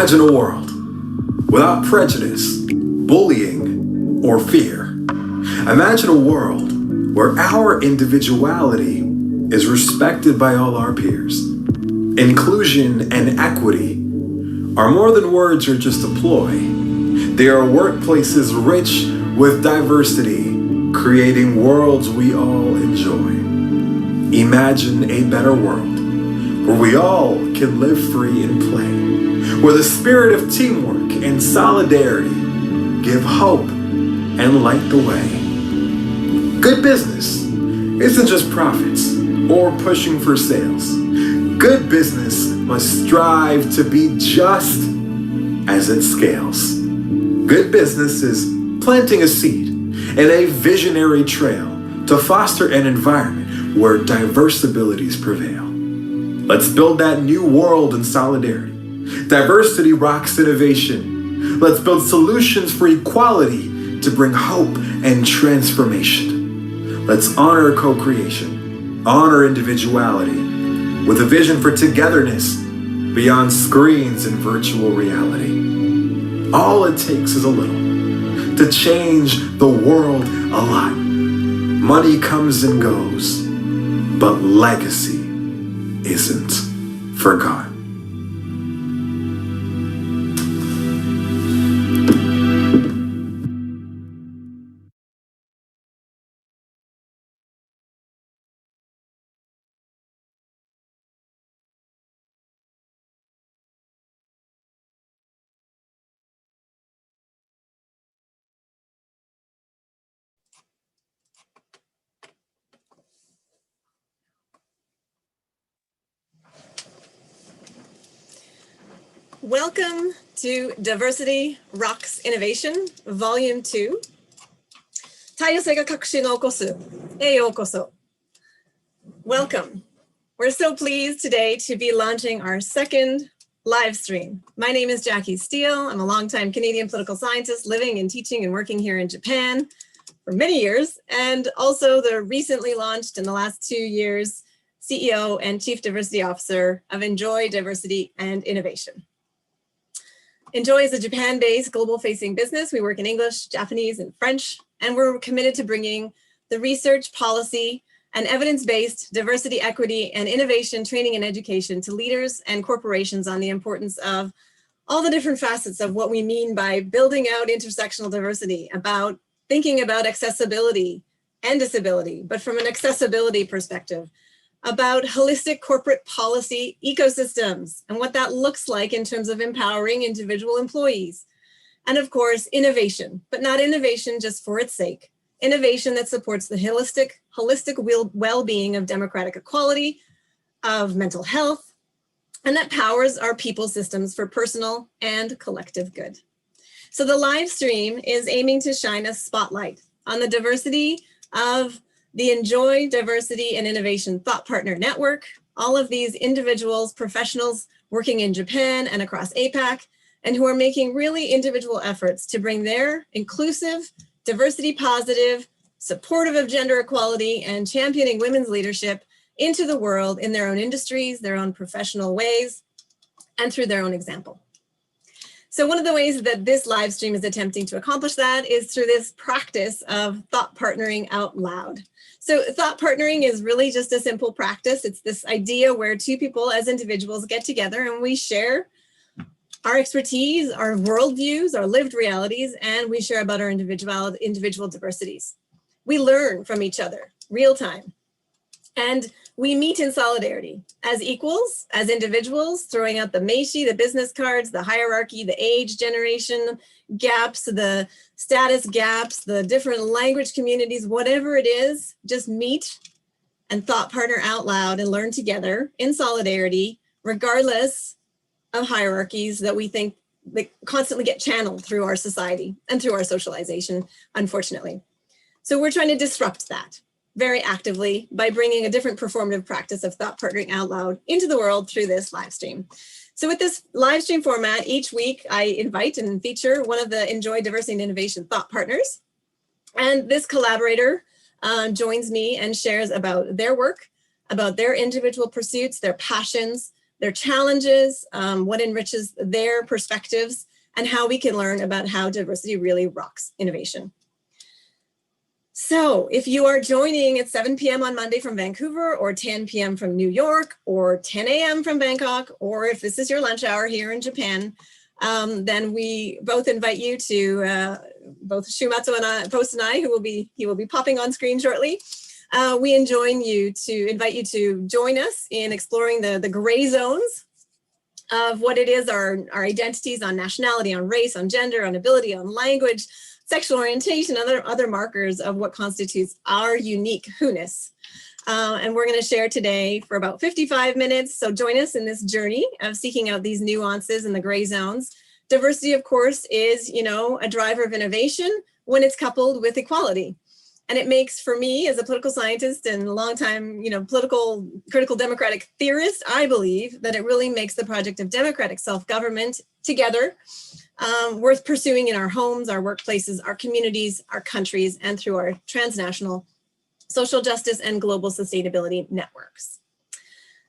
Imagine a world without prejudice, bullying, or fear. Imagine a world where our individuality is respected by all our peers. Inclusion and equity are more than words or just a ploy. They are workplaces rich with diversity, creating worlds we all enjoy. Imagine a better world where we all can live free and play, where the spirit of teamwork and solidarity give hope and light the way. Good business isn't just profits or pushing for sales. Good business must strive to be just as it scales. Good business is planting a seed and a visionary trail to foster an environment where diverse abilities prevail. Let's build that new world in solidarity. Diversity rocks innovation. Let's build solutions for equality to bring hope and transformation. Let's honor co-creation, honor individuality, with a vision for togetherness beyond screens and virtual reality. All it takes is a little to change the world a lot. Money comes and goes, but legacy isn't forgotten. Welcome to Diversity Rocks Innovation, Volume 2. 多様性が革新を起こすへようこそ. Welcome. We're so pleased today to be launching our second live stream. My name is Jackie Steele. I'm a longtime Canadian political scientist living and teaching and working here in Japan for many years, and also the recently launched in the last 2 years CEO and Chief Diversity Officer of Enjoy Diversity and Innovation. Enjoy is a Japan-based global-facing business. We work in English, Japanese, and French, and we're committed to bringing the research, policy, and evidence-based diversity, equity, and innovation training and education to leaders and corporations on the importance of all the different facets of what we mean by building out intersectional diversity, about thinking about accessibility and disability, but from an accessibility perspective, about holistic corporate policy ecosystems and what that looks like in terms of empowering individual employees. And of course, innovation, but not innovation just for its sake. Innovation that supports the holistic well-being of democratic equality, of mental health, and that powers our people systems for personal and collective good. So the live stream is aiming to shine a spotlight on the diversity of the Enjoy Diversity and Innovation Thought Partner Network, all of these individuals, professionals working in Japan and across APAC, and who are making really individual efforts to bring their inclusive, diversity positive, supportive of gender equality, and championing women's leadership into the world in their own industries, their own professional ways, and through their own example. So one of the ways that this live stream is attempting to accomplish that is through this practice of thought partnering out loud. So thought partnering is really just a simple practice. It's this idea where two people as individuals get together and we share our expertise, our worldviews, our lived realities, and we share about our individual diversities. We learn from each other, real time. And we meet in solidarity as equals, as individuals, throwing out the meishi, the business cards, the hierarchy, the age generation gaps, the status gaps, the different language communities, whatever it is, just meet and thought partner out loud and learn together in solidarity, regardless of hierarchies that we think that constantly get channeled through our society and through our socialization, unfortunately. So we're trying to disrupt that very actively by bringing a different performative practice of thought partnering out loud into the world through this live stream. So with this live stream format, each week I invite and feature one of the Enjoy Diversity and Innovation thought partners. And this collaborator joins me and shares about their work, about their individual pursuits, their passions, their challenges, what enriches their perspectives, and how we can learn about how diversity really rocks innovation. So if you are joining at 7 p.m. on Monday from Vancouver, or 10 p.m. from New York, or 10 a.m. from Bangkok, or if this is your lunch hour here in Japan, then we both invite you to, both Shumatsu and Post and I, he will be popping on screen shortly. We invite you to join us in exploring the gray zones of what it is, our identities on nationality, on race, on gender, on ability, on language, sexual orientation, other markers of what constitutes our unique who-ness. And we're going to share today for about 55 minutes. So join us in this journey of seeking out these nuances in the gray zones. Diversity, of course, is, a driver of innovation when it's coupled with equality. And it makes, for me, as a political scientist and longtime, political critical democratic theorist, I believe that it really makes the project of democratic self-government together worth pursuing in our homes, our workplaces, our communities, our countries, and through our transnational social justice and global sustainability networks.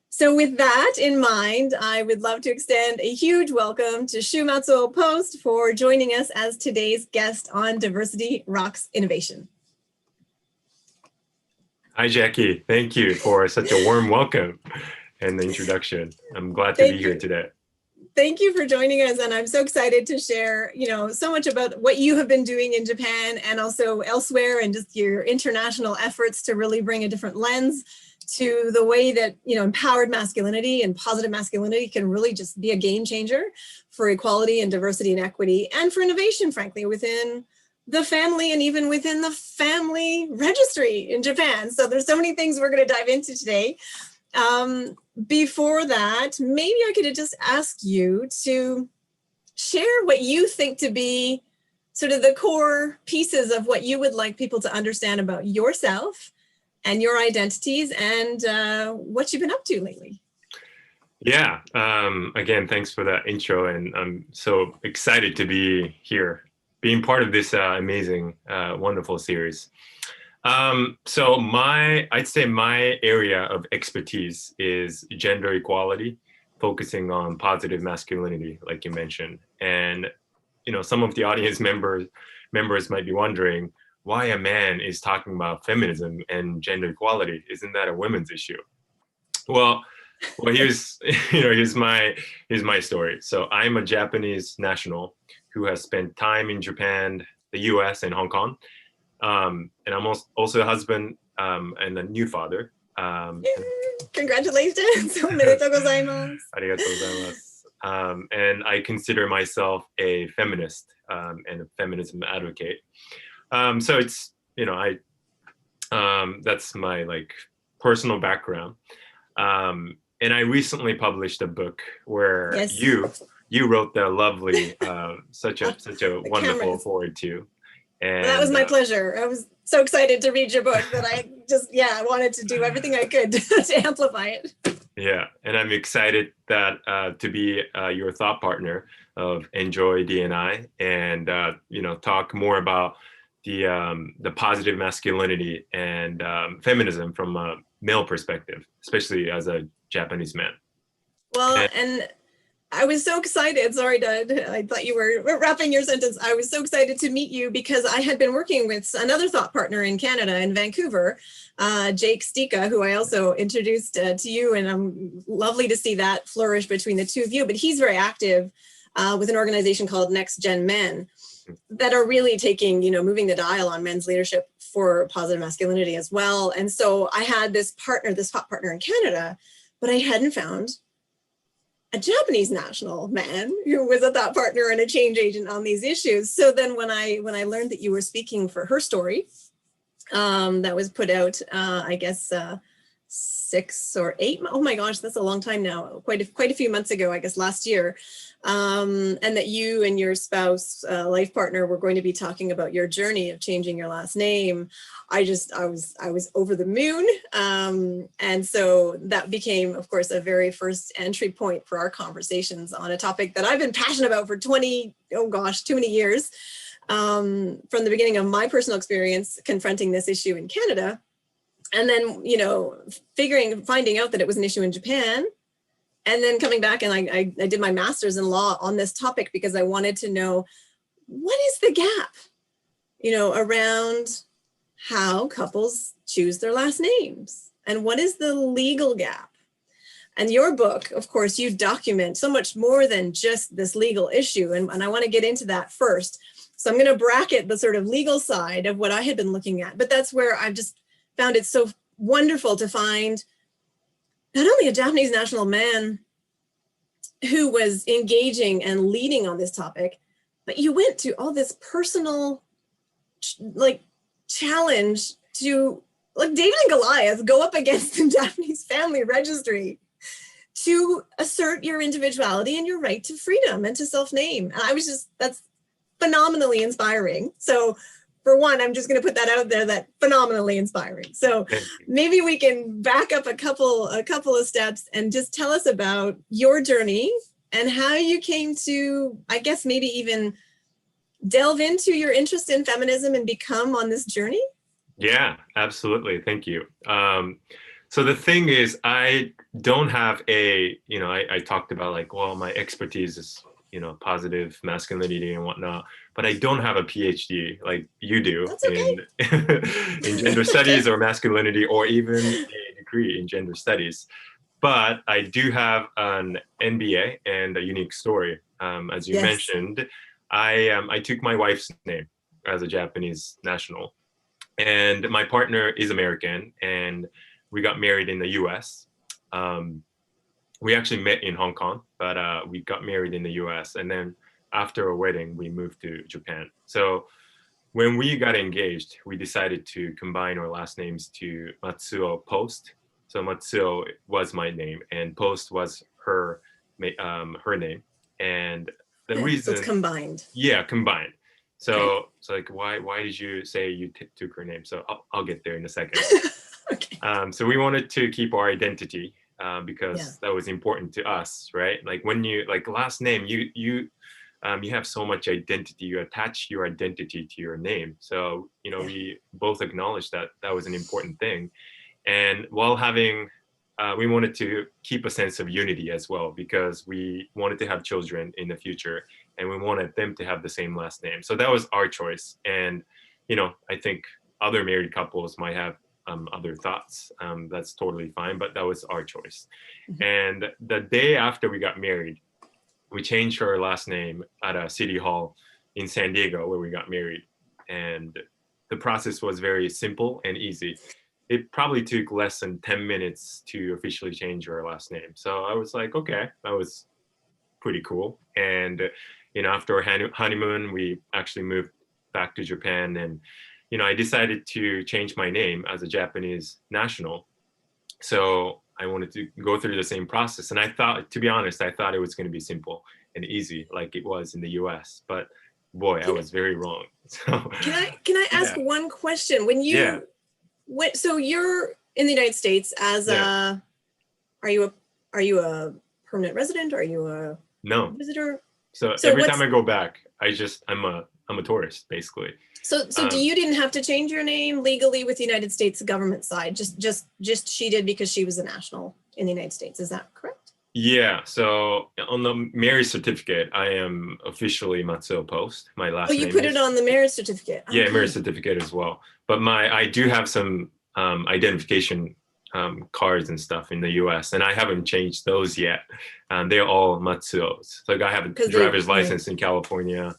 So with that in mind, I would love to extend a huge welcome to Matsuo Post for joining us as today's guest on Diversity Rocks Innovation. Hi, Jackie. Thank you for such a warm welcome and the introduction. I'm glad to be here today. Thank you for joining us. And I'm so excited to share, so much about what you have been doing in Japan and also elsewhere, and just your international efforts to really bring a different lens to the way that, empowered masculinity and positive masculinity can really just be a game changer for equality and diversity and equity, and for innovation, frankly, within the family and even within the family registry in Japan. So there's so many things we're going to dive into today. Before that, maybe I could just ask you to share what you think to be sort of the core pieces of what you would like people to understand about yourself and your identities, and what you've been up to lately. Yeah, again, thanks for that intro, and I'm so excited to be here, being part of this amazing, wonderful series. So I'd say my area of expertise is gender equality, focusing on positive masculinity, like you mentioned. And, some of the audience members might be wondering why a man is talking about feminism and gender equality. Isn't that a women's issue? Well, here's my story. So I'm a Japanese national who has spent time in Japan, the US, and Hong Kong. And I'm also a husband and a new father. Congratulations. Omedetou gozaimasu. Arigatou gozaimasu. And I consider myself a feminist and a feminism advocate. So it's, that's my personal background. And I recently published a book where yes. you wrote the lovely, such a wonderful foreword to. And that was my pleasure. I was so excited to read your book that I wanted to do everything I could to amplify it. Yeah, and I'm excited that to be your thought partner of Enjoy D&I, and talk more about the positive masculinity and feminism from a male perspective, especially as a Japanese man. Well, and I was so excited. Sorry, I thought you were wrapping your sentence. I was so excited to meet you because I had been working with another thought partner in Canada, in Vancouver, Jake Stika, who I also introduced to you, and I'm lovely to see that flourish between the two of you. But he's very active with an organization called Next Gen Men that are really taking, moving the dial on men's leadership for positive masculinity as well. And so I had this thought partner in Canada, but I hadn't found a Japanese national man who was a thought partner and a change agent on these issues. So then when I learned that you were speaking for her story, that was put out, I guess, 6 or 8, oh my gosh, that's a long time now, quite a few months ago, I guess last year, and that you and your spouse, life partner, were going to be talking about your journey of changing your last name. I was over the moon. And so that became, of course, a very first entry point for our conversations on a topic that I've been passionate about for too many years, from the beginning of my personal experience confronting this issue in Canada. And then, finding out that it was an issue in Japan, And then coming back, and I did my master's in law on this topic because I wanted to know, what is the gap, around how couples choose their last names, and what is the legal gap? And your book, of course, you document so much more than just this legal issue. And I want to get into that first. So I'm going to bracket the sort of legal side of what I had been looking at. But that's where I've just found it so wonderful to find not only a Japanese national man who was engaging and leading on this topic, but you went to all this personal challenge to, like, David and Goliath go up against the Japanese family registry to assert your individuality and your right to freedom and to self-name. And that's phenomenally inspiring. So for one, I'm just going to put that out there, that phenomenally inspiring. So maybe we can back up a couple of steps and just tell us about your journey and how you came to, I guess, maybe even delve into your interest in feminism and become on this journey. Yeah, absolutely. Thank you. So the thing is, I don't have I talked about my expertise is, positive masculinity and whatnot, but I don't have a PhD like you do. That's okay. in gender studies or masculinity, or even a degree in gender studies. But I do have an MBA and a unique story. As you mentioned, I took my wife's name as a Japanese national, and my partner is American, and we got married in the US. We actually met in Hong Kong, but we got married in the US. And then after a wedding, we moved to Japan. So when we got engaged, we decided to combine our last names to Matsuo Post. So Matsuo was my name, and Post was her name. And the reason— So it's combined. Yeah, combined. So it's like, why did you say you took her name? So I'll get there in a second. Okay. So we wanted to keep our identity because that was important to us, right? Like when you last name, you have so much identity. You attach your identity to your name. So we both acknowledged that that was an important thing, and while having we wanted to keep a sense of unity as well, because we wanted to have children in the future, and we wanted them to have the same last name. So that was our choice. And I think other married couples might have other thoughts. That's totally fine, but that was our choice. Mm-hmm. And the day after we got married, we changed our last name at a city hall in San Diego where we got married. And the process was very simple and easy. It probably took less than 10 minutes to officially change our last name. So I was like, okay, that was pretty cool. And after our honeymoon, we actually moved back to Japan, and I decided to change my name as a Japanese national. So I wanted to go through the same process. And I thought, to be honest, it was going to be simple and easy like it was in the US. But boy, I was very wrong. So can I ask one question? When you so you're in the United States as are you a permanent resident? Are you a visitor? So every time I go back, I'm a tourist, basically. So you didn't have to change your name legally with the United States government side. Just she did because she was a national in the United States. Is that correct? Yeah. So on the marriage certificate, I am officially Matsuo Post. My last name. Oh, you put it on the marriage certificate. Yeah, marriage certificate as well. But I do have some identification cards and stuff in the US, and I haven't changed those yet. They're all Matsuo's. Like I have a driver's license in California,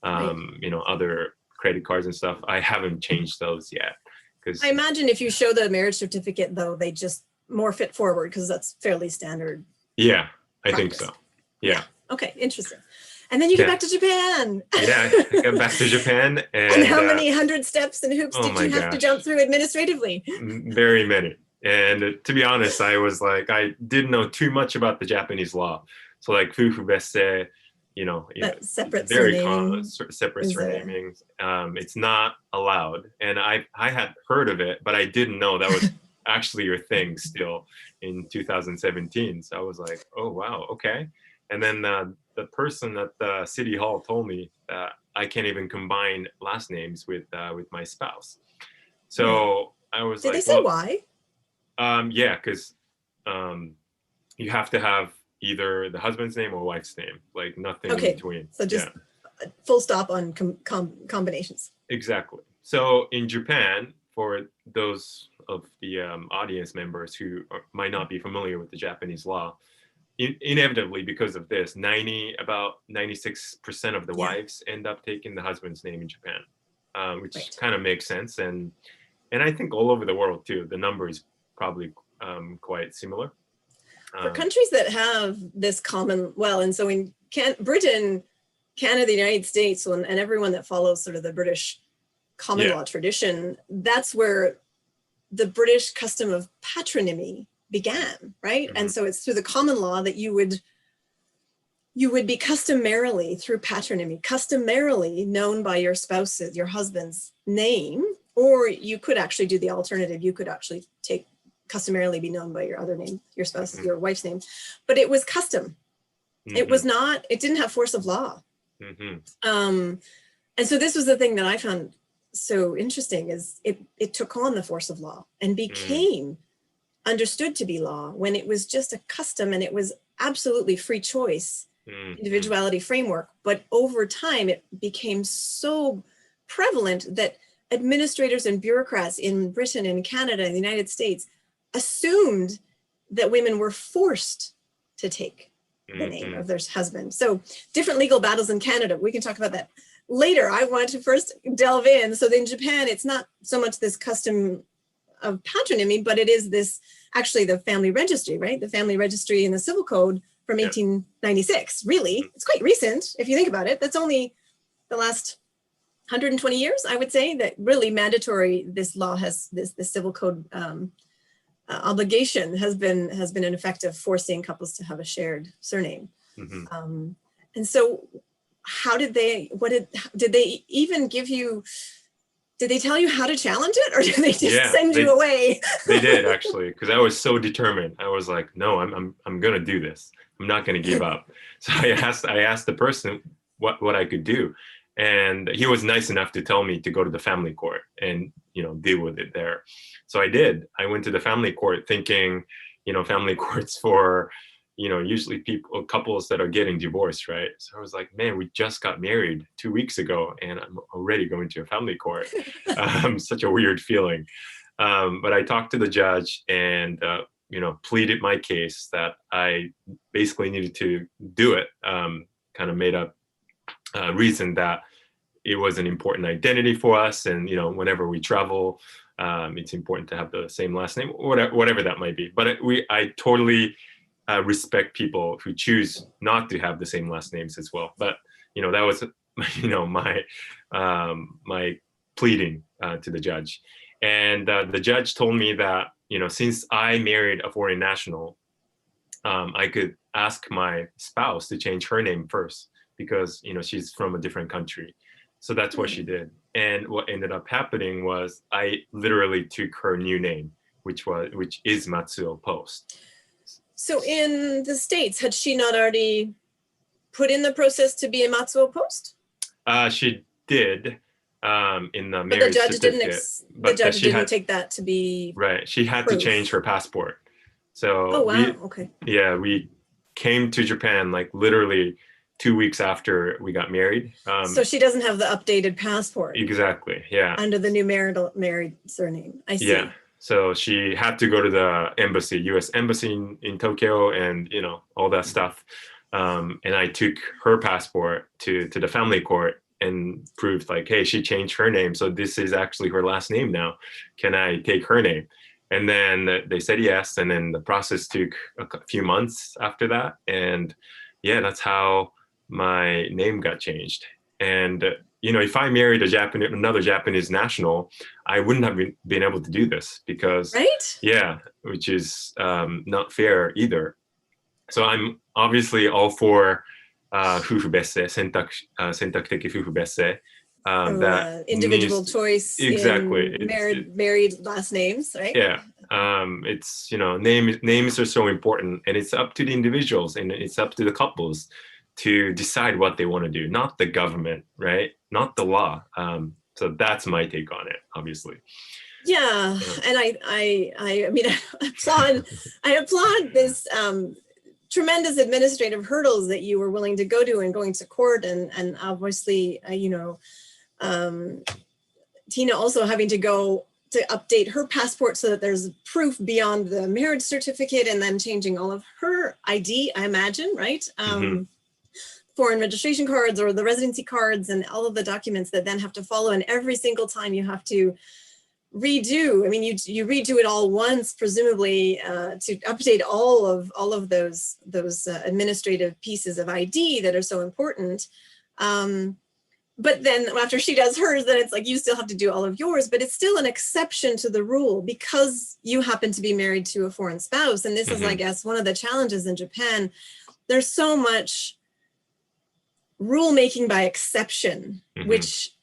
other credit cards and stuff. I haven't changed those yet. Because I imagine if you show the marriage certificate, though, they just morph it forward because that's fairly standard. Yeah, I practice. think so. Yeah. Okay, interesting. And then you get back to Japan. Yeah, I got back to Japan. And how many hundred steps and hoops did you have to jump through administratively? Very many. And to be honest, I was like, I didn't know too much about the Japanese law. So like fufu besse, separate very surnaming. Separate surnaming. It's not allowed. And I had heard of it, but I didn't know that was actually your thing still in 2017. So I was like, oh, wow, okay. And then the person at the city hall told me that I can't even combine last names with my spouse. So I was like, did they say why? Yeah, because you have to have either the husband's name or wife's name, like nothing Okay, in between. so just full stop on combinations. Exactly. So in Japan, for those of the audience members who might not be familiar with the Japanese law, inevitably because of this, about 96% of the wives end up taking the husband's name in Japan, which kind of makes sense. And I think all over the world too, the number is probably quite similar. For countries that have this common, and so in Britain, Canada, the United States, and everyone that follows sort of the British common law tradition, that's where the British custom of patronymy began, right? Mm-hmm. And so it's through the common law that you would be customarily, through patronymy, customarily known by your spouse's, your husband's name, or you could actually do the alternative. You could actually customarily be known by your other name, your spouse, your wife's name, but it was custom. Mm-hmm. It didn't have force of law. Mm-hmm. And so this was the thing that I found so interesting, is it took on the force of law and became understood to be law when it was just a custom, and it was absolutely free choice, individuality framework. But over time, it became so prevalent that administrators and bureaucrats in Britain and Canada and the United States assumed that women were forced to take the name of their husband. So different legal battles in Canada. We can talk about that later. I want to first delve in. So in Japan, it's not so much this custom of patronymy, but it is this, actually the family registry, right? The family registry in the civil code from 1896, really. It's quite recent, if you think about it. That's only the last 120 years, I would say, that really mandatory, this law has, this civil code obligation has been an effect of forcing couples to have a shared surname. Mm-hmm. And so how did they even give you, did they tell you how to challenge it, or did they just send you away? They did, actually, because I was so determined. I was like, no, I'm going to do this. I'm not going to give up. So I asked the person what I could do. And he was nice enough to tell me to go to the family court and, deal with it there. So I did. I went to the family court thinking, family courts for, usually couples that are getting divorced, right? So I was like, man, we just got married 2 weeks ago and I'm already going to a family court. Such a weird feeling. But I talked to the judge and, pleaded my case that I basically needed to do it. Kind of made up reason that it was an important identity for us, and whenever we travel, it's important to have the same last name, whatever that might be. But I totally respect people who choose not to have the same last names as well. But that was my pleading to the judge, and the judge told me that since I married a foreign national, I could ask my spouse to change her name first, because she's from a different country. So that's what she did. And what ended up happening was I literally took her new name, which is Matsuo Post. So in the States, had she not already put in the process to be a Matsuo Post? She did in the marriage certificate. But the judge didn't take that to be right. She had proof to change her passport. So we came to Japan like literally 2 weeks after we got married. So she doesn't have the updated passport. Exactly, yeah. Under the new married surname, I see. Yeah, so she had to go to the embassy, U.S. embassy in Tokyo, and all that stuff. And I took her passport to the family court and proved like, hey, she changed her name, so this is actually her last name now. Can I take her name? And then they said yes, and then the process took a few months after that. And that's how my name got changed. And if I married another Japanese national, I wouldn't have been able to do this, because which is not fair either. So I'm obviously all for 夫婦別姓、選択的夫婦別姓. That individual choice, exactly. In married last names, right? Yeah. It's names are so important, and it's up to the individuals, and it's up to the couples to decide what they want to do, not the government, right? Not the law. So that's my take on it, obviously. And I mean, I applaud this tremendous administrative hurdles that you were willing to go to and going to court, and obviously, Tina also having to go to update her passport so that there's proof beyond the marriage certificate, and then changing all of her ID, I imagine, right? Foreign registration cards or the residency cards and all of the documents that then have to follow. And every single time you have to redo, I mean, you redo it all once, presumably, to update all of those administrative pieces of ID that are so important. But then after she does hers, then it's like you still have to do all of yours, but it's still an exception to the rule because you happen to be married to a foreign spouse. And this is, I guess, one of the challenges in Japan. There's so much rulemaking by exception, which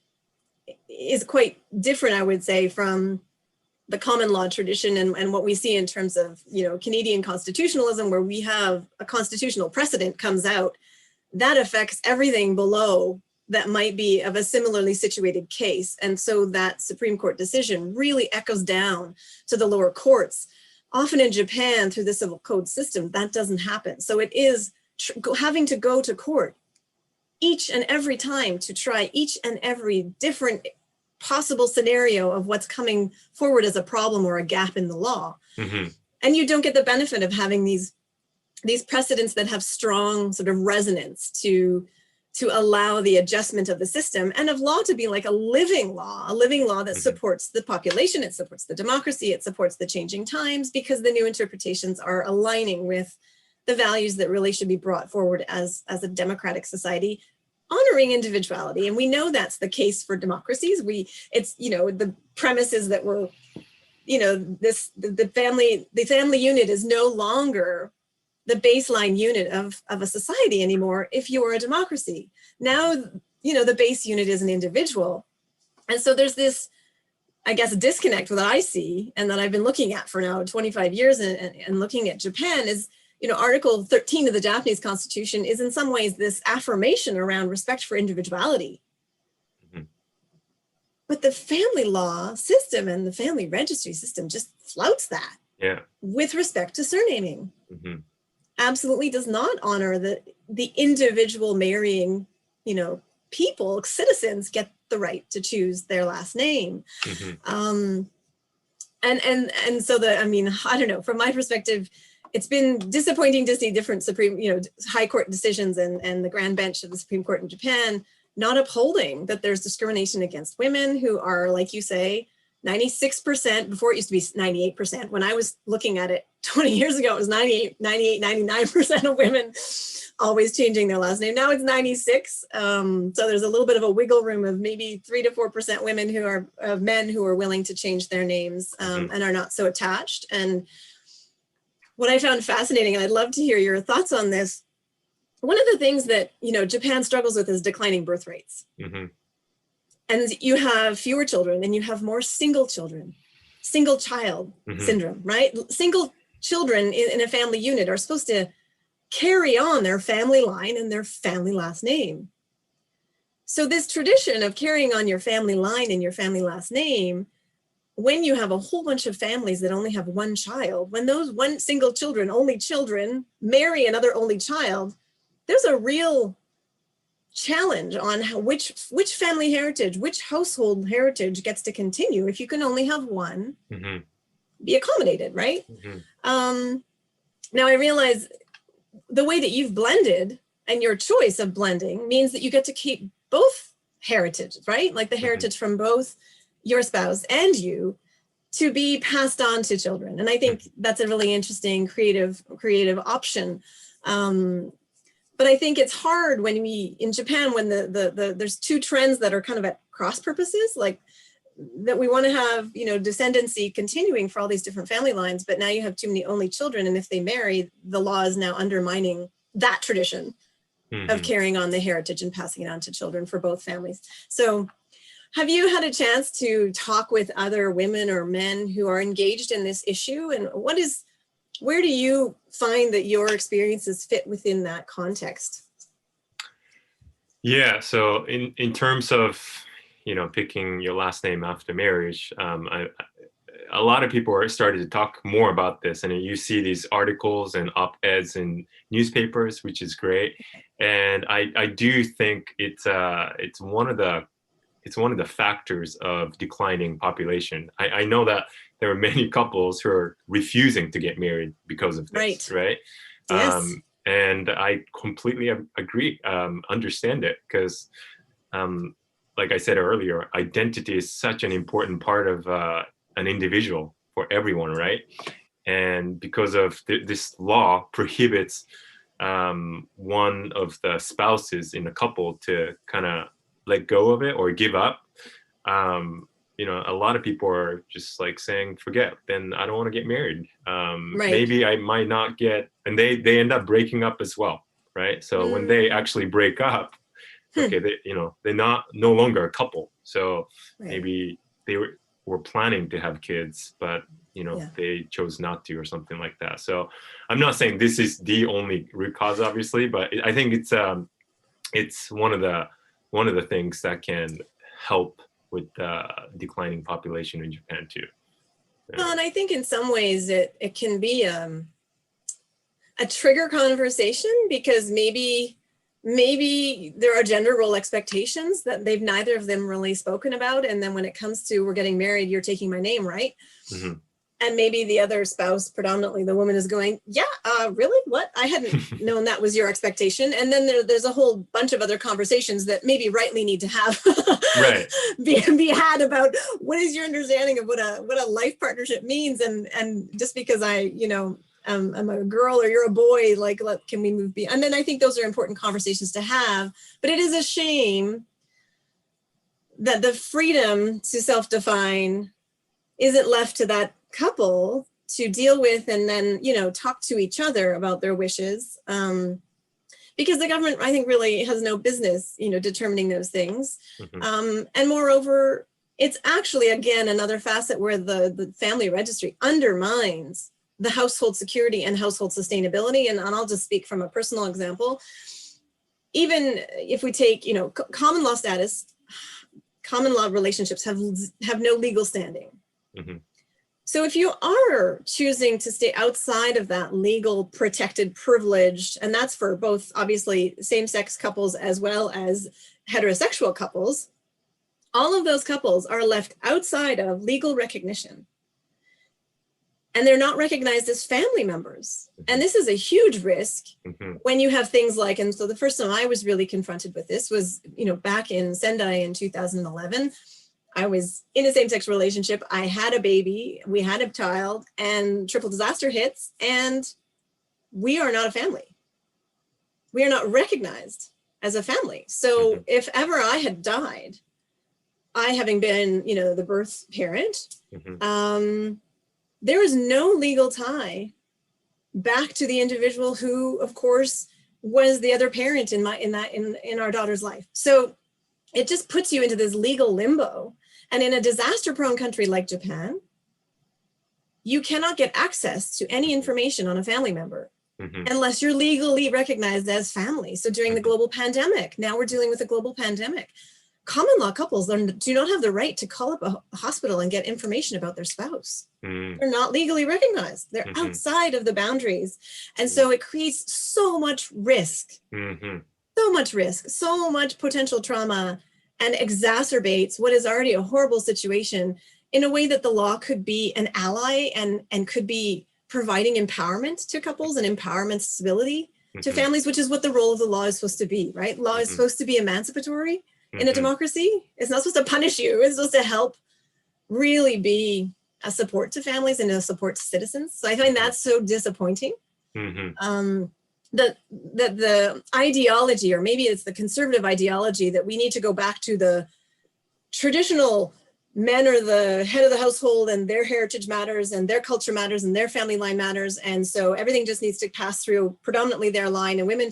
is quite different, I would say, from the common law tradition and what we see in terms of, Canadian constitutionalism, where we have a constitutional precedent comes out that affects everything below that might be of a similarly situated case. And so that Supreme Court decision really echoes down to the lower courts. Often in Japan, through the civil code system, that doesn't happen. So it is having to go to court each and every time to try each and every different possible scenario of what's coming forward as a problem or a gap in the law. And you don't get the benefit of having these precedents that have strong sort of resonance to allow the adjustment of the system, and of law to be like a living law that supports the population, it supports the democracy, it supports the changing times, because the new interpretations are aligning with the values that really should be brought forward as a democratic society, honoring individuality. And we know that's the case for democracies. The premise is that we're, the family unit is no longer the baseline unit of a society anymore if you are a democracy. Now, the base unit is an individual. And so there's this, I guess, disconnect that I see and that I've been looking at for now 25 years and looking at Japan is, Article 13 of the Japanese Constitution is in some ways this affirmation around respect for individuality. But the family law system and the family registry system just flouts that with respect to surnaming. Absolutely does not honor the individual marrying, people, citizens get the right to choose their last name. And so I don't know, from my perspective, it's been disappointing to see different high court decisions and the grand bench of the Supreme Court in Japan not upholding that there's discrimination against women who are, like you say, 96%, before it used to be 98%. When I was looking at it 20 years ago, it was 98, 99% of women always changing their last name. Now it's 96. So there's a little bit of a wiggle room of maybe 3 to 4% women men who are willing to change their names and are not so attached. And what I found fascinating, and I'd love to hear your thoughts on this, one of the things that, Japan struggles with is declining birth rates. And you have fewer children and you have more single children, single child syndrome, right? Single children in a family unit are supposed to carry on their family line and their family last name. So this tradition of carrying on your family line and your family last name, when you have a whole bunch of families that only have one child, when those one single children, only children, marry another only child, there's a real challenge on which family heritage, which household heritage gets to continue if you can only have one be accommodated, right? Now I realize the way that you've blended and your choice of blending means that you get to keep both heritages, right? Like the heritage from both your spouse and you to be passed on to children. And I think that's a really interesting creative option. But I think it's hard when in Japan, when there's two trends that are kind of at cross purposes, like that we want to have, descendancy continuing for all these different family lines, but now you have too many only children. And if they marry, the law is now undermining that tradition of carrying on the heritage and passing it on to children for both families. So have you had a chance to talk with other women or men who are engaged in this issue? And where do you find that your experiences fit within that context? Yeah, so in terms of, picking your last name after marriage, a lot of people are starting to talk more about this, and you see these articles and op-eds in newspapers, which is great. And I do think it's one of the factors of declining population. I know that there are many couples who are refusing to get married because of this, right? Yes. And I completely agree, understand it, because like I said earlier, identity is such an important part of an individual for everyone, right? And because of this law prohibits one of the spouses in a couple to kind of let go of it or give up, a lot of people are just like saying, forget, then I don't want to get married. Maybe I might not get, and they end up breaking up as well, right? So when they actually break up, okay, they're no longer a couple. So maybe they were planning to have kids, but they chose not to, or something like that. So I'm not saying this is the only root cause, obviously, but I think it's one of the things that can help with declining population in Japan too. Well, and I think in some ways it can be a trigger conversation, because maybe there are gender role expectations that they've neither of them really spoken about. And then when it comes to, we're getting married, you're taking my name, right? Mm-hmm. And maybe the other spouse, predominantly the woman, is going, yeah, really? What? I hadn't known that was your expectation. And then there's a whole bunch of other conversations that maybe rightly need to have be had about what is your understanding of what a life partnership means. And just because I'm a girl or you're a boy, like, can we move beyond? And then I think those are important conversations to have. But it is a shame that the freedom to self-define isn't left to that couple to deal with, and then talk to each other about their wishes, because the government, I think, really has no business determining those things. Mm-hmm. And moreover, it's actually, again, another facet where the family registry undermines the household security and household sustainability. And I'll just speak from a personal example. Even if we take common law status, common law relationships have no legal standing. Mm-hmm. So if you are choosing to stay outside of that legal protected privileged, and that's for both obviously same-sex couples as well as heterosexual couples, all of those couples are left outside of legal recognition. And they're not recognized as family members. And this is a huge risk when you have things like, and so the first time I was really confronted with this was, back in Sendai in 2011. I was in a same-sex relationship. I had a baby, we had a child, and triple disaster hits, and we are not a family. We are not recognized as a family. So if ever I had died, I having been, the birth parent, there is no legal tie back to the individual who, of course, was the other parent in our daughter's life. So it just puts you into this legal limbo. And in a disaster-prone country like Japan, you cannot get access to any information on a family member unless you're legally recognized as family. So during the global pandemic, now we're dealing with a global pandemic, common law couples do not have the right to call up a hospital and get information about their spouse. They're not legally recognized. They're outside of the boundaries. And so it creates so much risk, so much potential trauma, and exacerbates what is already a horrible situation in a way that the law could be an ally and could be providing empowerment to couples and empowerment stability to families, which is what the role of the law is supposed to be, right? Law is supposed to be emancipatory in a democracy. It's not supposed to punish you. It's supposed to help really be a support to families and a support to citizens. So I find that so disappointing. That the ideology, or maybe it's the conservative ideology, that we need to go back to the traditional men are the head of the household and their heritage matters and their culture matters and their family line matters. And so everything just needs to pass through predominantly their line, and women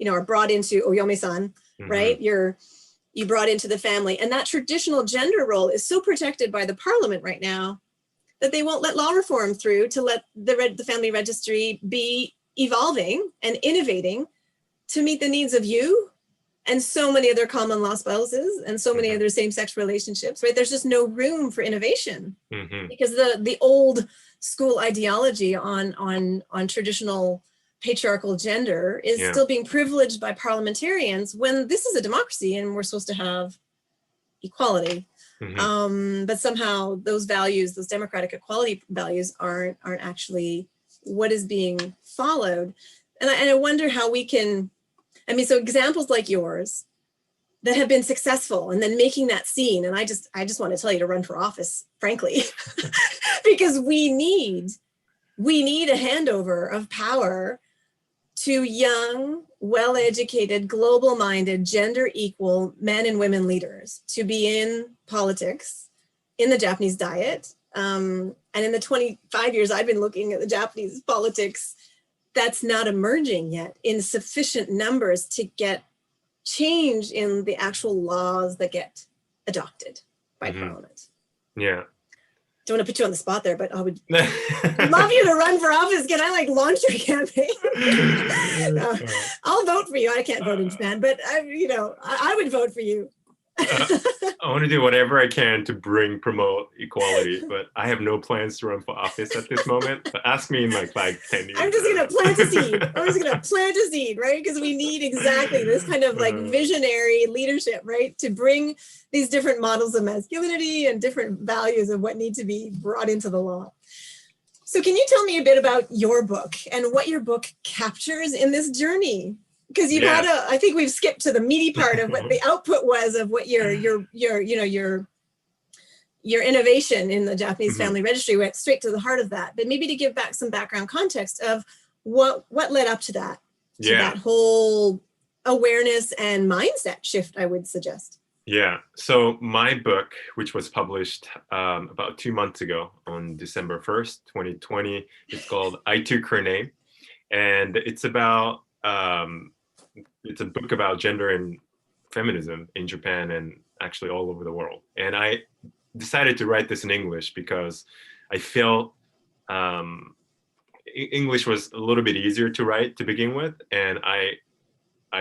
are brought into oyome-san, right? You brought into the family. And that traditional gender role is so protected by the parliament right now that they won't let law reform through to let the family registry be evolving and innovating to meet the needs of you and so many other common law spouses and so many other same-sex relationships, right? There's just no room for innovation because the old school ideology on traditional patriarchal gender is still being privileged by parliamentarians when this is a democracy and we're supposed to have equality. But somehow those values, those democratic equality values aren't actually what is being followed. And I wonder how we can, I mean, so examples like yours that have been successful and then making that scene. And I just want to tell you to run for office, frankly, because we need a handover of power to young, well-educated, global-minded, gender-equal men and women leaders to be in politics, in the Japanese diet. And in the 25 years I've been looking at the Japanese politics, that's not emerging yet in sufficient numbers to get change in the actual laws that get adopted by Parliament. Yeah. Don't want to put you on the spot there, but I would love you to run for office. Can I like launch your campaign? I'll vote for you. I can't vote in Japan, but I would vote for you. I want to do whatever I can to promote equality, but I have no plans to run for office at this moment. But ask me in like 10 years. I'm just going to plant a seed. I'm just going to plant a seed, right? Because we need exactly this kind of like visionary leadership, right? To bring these different models of masculinity and different values of what need to be brought into the law. So can you tell me a bit about your book and what your book captures in this journey? Because you've had I think we've skipped to the meaty part of what the output was of what your innovation in the Japanese Family Registry went straight to the heart of that. But maybe to give back some background context of what led up to that, that whole awareness and mindset shift, I would suggest. Yeah. So my book, which was published about 2 months ago on December 1st, 2020, it's called I Took Her Name. And it's about it's a book about gender and feminism in Japan and actually all over the world. And I decided to write this in English because I felt English was a little bit easier to write to begin with. And I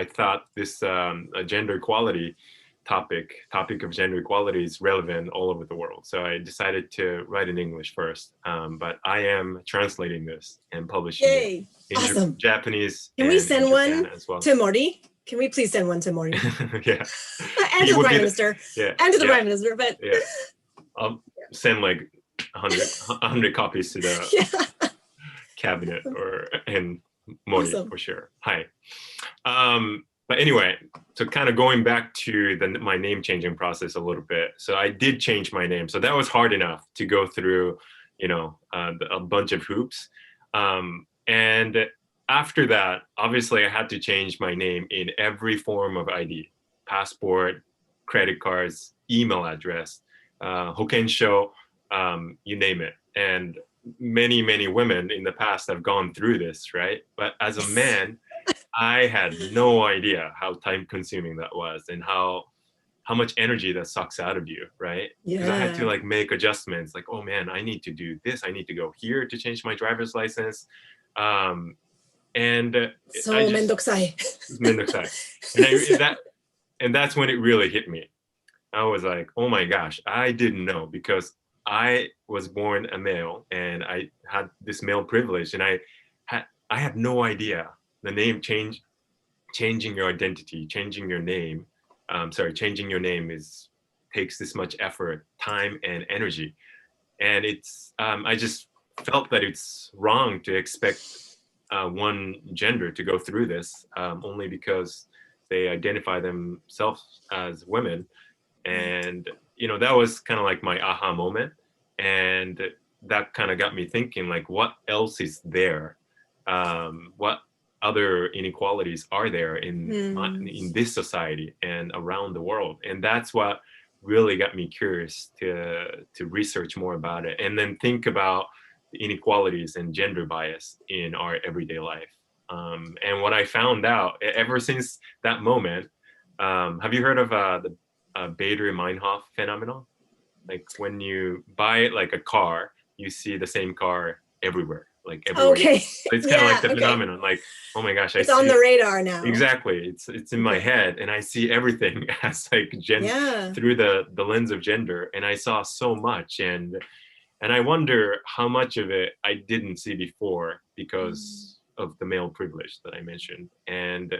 thought this gender equality topic of gender equality is relevant all over the world. So I decided to write in English first. But I am translating this and publishing it in Japanese. Can we send one to Mori? Can we please send one to Mori? Yeah. And to the Prime Minister. And to the Prime Minister. But I'll send like 100 copies to the cabinet and Mori for sure. Hi. But anyway, so kind of going back to my name changing process a little bit. So I did change my name. So that was hard enough to go through, a bunch of hoops. And after that, obviously I had to change my name in every form of ID, passport, credit cards, email address, hokensho, you name it. And many, many women in the past have gone through this, right? But as a man, I had no idea how time consuming that was and how much energy that sucks out of you, right? Because I had to like make adjustments like, oh man, I need to do this. I need to go here to change my driver's license. And so mendokusai. And that's when it really hit me. I was like, oh my gosh, I didn't know, because I was born a male and I had this male privilege, and I had no idea the name changing your identity, changing your name takes this much effort, time, and energy. And it's I just felt that it's wrong to expect one gender to go through this only because they identify themselves as women. And that was kind of like my aha moment, and that kind of got me thinking, like, what else is there? What other inequalities are there in this society and around the world? And that's what really got me curious to research more about it, and then think about the inequalities and gender bias in our everyday life. And what I found out ever since that moment, have you heard of the Bader-Meinhof phenomenon? Like when you buy like a car, you see the same car everywhere, like everywhere. Okay. It's kind of like the phenomenon, like, oh my gosh, it's on the radar now. Exactly. It's in my head, and I see everything as like through the lens of gender, and I saw so much, and I wonder how much of it I didn't see before because of the male privilege that I mentioned. And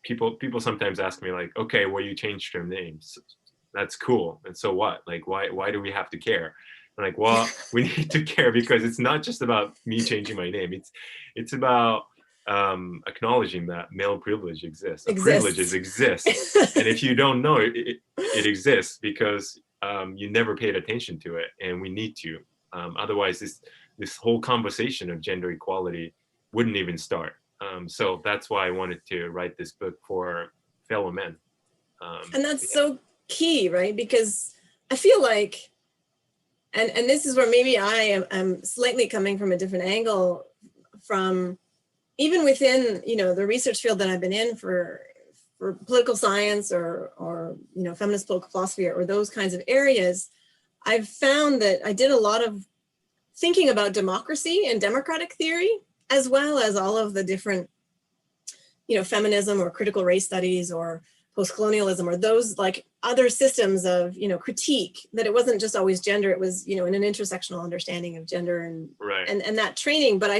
people sometimes ask me like, okay, well, you changed your names, that's cool, and so what? Like, why do we have to care? I'm like, well, we need to care because it's not just about me changing my name. It's about acknowledging that male privilege exists. Privileges exist, and if you don't know it exists because you never paid attention to it, and we need to. Otherwise, this whole conversation of gender equality wouldn't even start. So that's why I wanted to write this book for fellow men. And that's so key, right? Because I feel like, and this is where maybe I am slightly coming from a different angle from even within, the research field that I've been in for political science or feminist political philosophy or those kinds of areas. I've found that I did a lot of thinking about democracy and democratic theory, as well as all of the different, feminism or critical race studies or post-colonialism or those like other systems of, critique, that it wasn't just always gender, it was, in an intersectional understanding of gender and, right. and that training. But I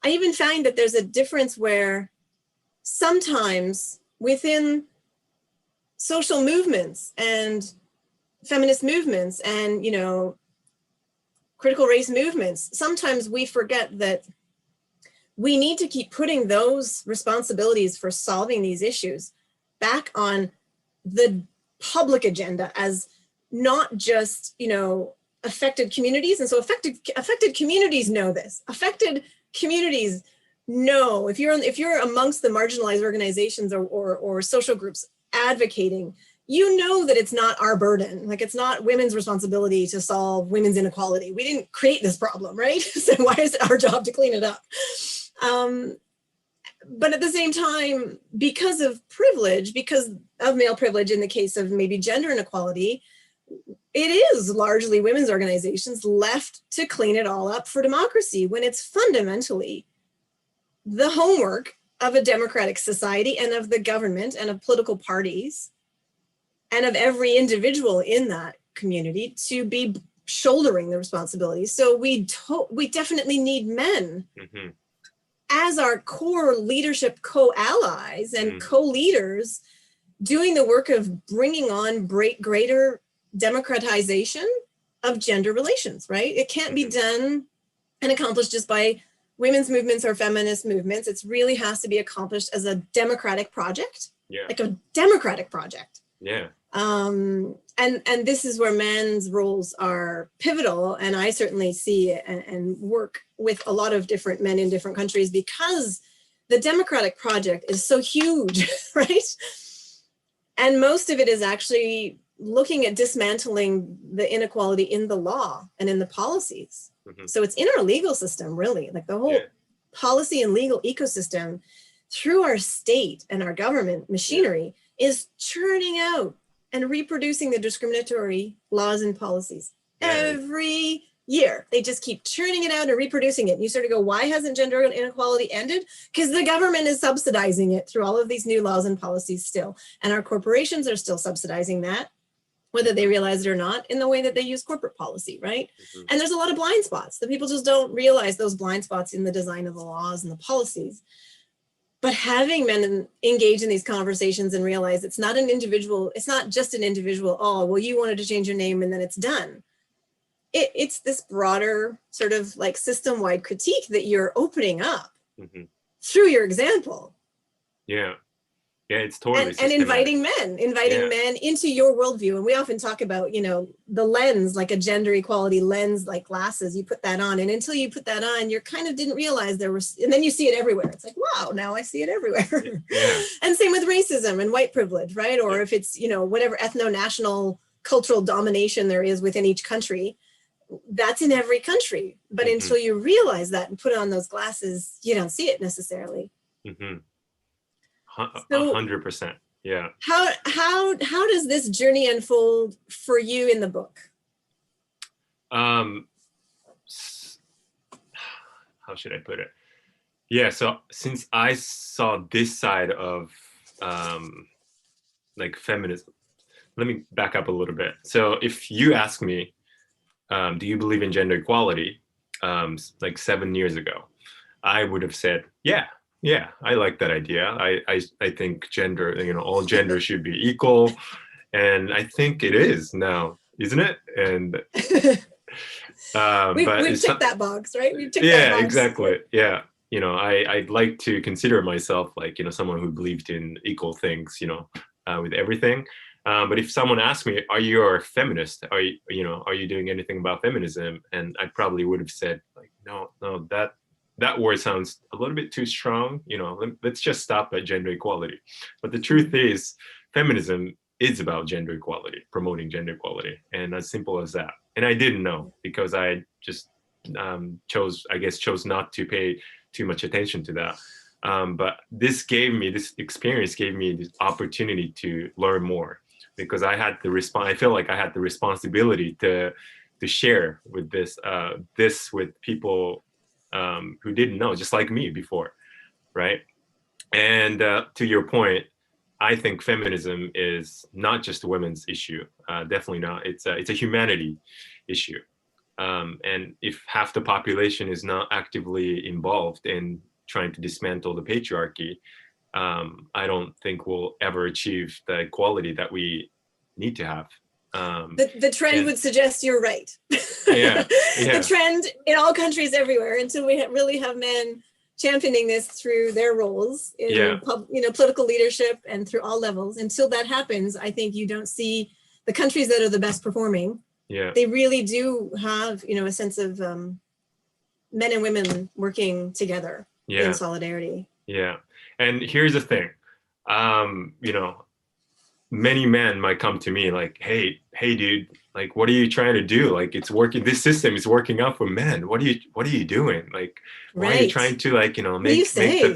even find that there's a difference where sometimes within social movements and feminist movements and, critical race movements, sometimes we forget that we need to keep putting those responsibilities for solving these issues back on the public agenda as not just, affected communities. And so affected communities know this. Affected communities know if you're amongst the marginalized organizations or social groups advocating, that it's not our burden. Like, it's not women's responsibility to solve women's inequality. We didn't create this problem, right? So why is it our job to clean it up? But at the same time, because of privilege, because of male privilege in the case of maybe gender inequality, it is largely women's organizations left to clean it all up for democracy, when it's fundamentally the homework of a democratic society and of the government and of political parties and of every individual in that community to be shouldering the responsibility. So we definitely need men as our core leadership co-allies and co-leaders, doing the work of bringing on greater democratization of gender relations, right? It can't be done and accomplished just by women's movements or feminist movements. It really has to be accomplished as a democratic project, like a democratic project. Yeah. And this is where men's roles are pivotal. And I certainly see and work with a lot of different men in different countries because the democratic project is so huge, right? And most of it is actually looking at dismantling the inequality in the law and in the policies. So it's in our legal system, really, like the whole policy and legal ecosystem through our state and our government machinery is churning out and reproducing the discriminatory laws and policies every year. They just keep churning it out and reproducing it. And you sort of go, why hasn't gender inequality ended? Because the government is subsidizing it through all of these new laws and policies still. And our corporations are still subsidizing that, whether they realize it or not, in the way that they use corporate policy, right? And there's a lot of blind spots that people just don't realize, those blind spots in the design of the laws and the policies. But having men engage in these conversations and realize it's not just an individual, oh, well, you wanted to change your name and then it's done. It's this broader sort of like system-wide critique that you're opening up through your example. Yeah. Yeah, it's totally and inviting men into your worldview. And we often talk about, the lens, like a gender equality lens, like glasses, you put that on. And until you put that on, you kind of didn't realize there was, and then you see it everywhere. It's like, wow, now I see it everywhere. And same with racism and white privilege, right? Or if it's, whatever ethno-national cultural domination there is within each country, that's in every country. But until you realize that and put on those glasses, you don't see it necessarily. 100%. Yeah. How does this journey unfold for you in the book? how should I put it? Yeah, so since I saw this side of like feminism, let me back up a little bit. So if you ask me, do you believe in gender equality? Like 7 years ago, I would have said, yeah, I like that idea. I think gender, all gender should be equal. And I think it is now, isn't it? And we've ticked that box, right? We've ticked yeah, that box. exactly. Yeah. I'd like to consider myself like, someone who believed in equal things, with everything. But if someone asked me, are you a feminist? Are you doing anything about feminism? And I probably would have said like, no, that word sounds a little bit too strong. Let's just stop at gender equality. But the truth is, feminism is about gender equality, promoting gender equality, and as simple as that. And I didn't know because I just chose not to pay too much attention to that. But this experience gave me this opportunity to learn more, because I feel like I had the responsibility to share with this with people who didn't know, just like me before, right? And to your point, I think feminism is not just a women's issue. Definitely not. It's a humanity issue. And if half the population is not actively involved in trying to dismantle the patriarchy, I don't think we'll ever achieve the equality that we need to have. The trend would suggest you're right. Yeah. The trend in all countries everywhere, until we really have men championing this through their roles in political leadership and through all levels. Until that happens, I think you don't see the countries that are the best performing. Yeah. They really do have, a sense of men and women working together in solidarity. Yeah. And here's the thing, many men might come to me like, hey dude, like, what are you trying to do? Like, it's working, this system is working out for men. What are you doing? Like, why are you trying to like, make the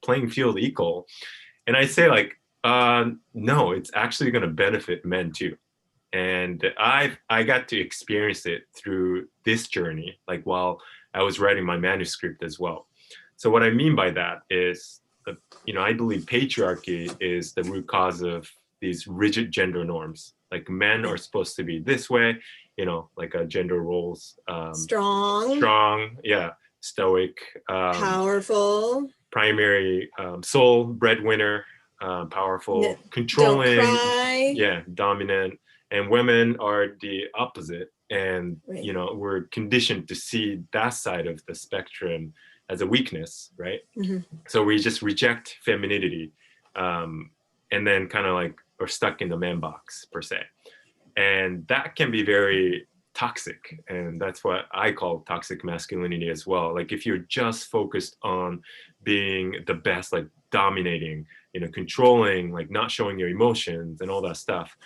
playing field equal? And I say like, no, it's actually going to benefit men too. And I got to experience it through this journey, like while I was writing my manuscript as well. So what I mean by that is, I believe patriarchy is the root cause of these rigid gender norms. Like, men are supposed to be this way, like gender roles. Strong, yeah, stoic, powerful, primary, sole breadwinner, powerful, controlling, don't cry. Dominant. And women are the opposite. And, we're conditioned to see that side of the spectrum as a weakness, right? Mm-hmm. So we just reject femininity, and then kind of like are stuck in the man box per se. And that can be very toxic. And that's what I call toxic masculinity as well. Like, if you're just focused on being the best, like dominating, controlling, like not showing your emotions and all that stuff.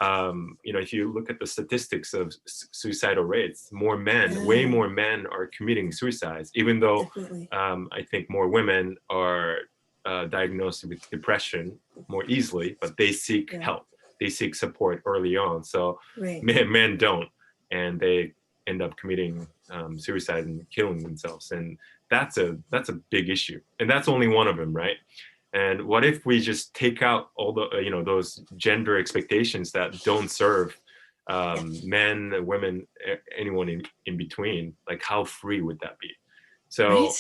If you look at the statistics of suicidal rates, way more men are committing suicides, even though I think more women are diagnosed with depression more easily, but they seek help. They seek support early on. So men don't, and they end up committing suicide and killing themselves. And that's a big issue. And that's only one of them, right? And what if we just take out all the, those gender expectations that don't serve men, women, anyone in between? Like, how free would that be? So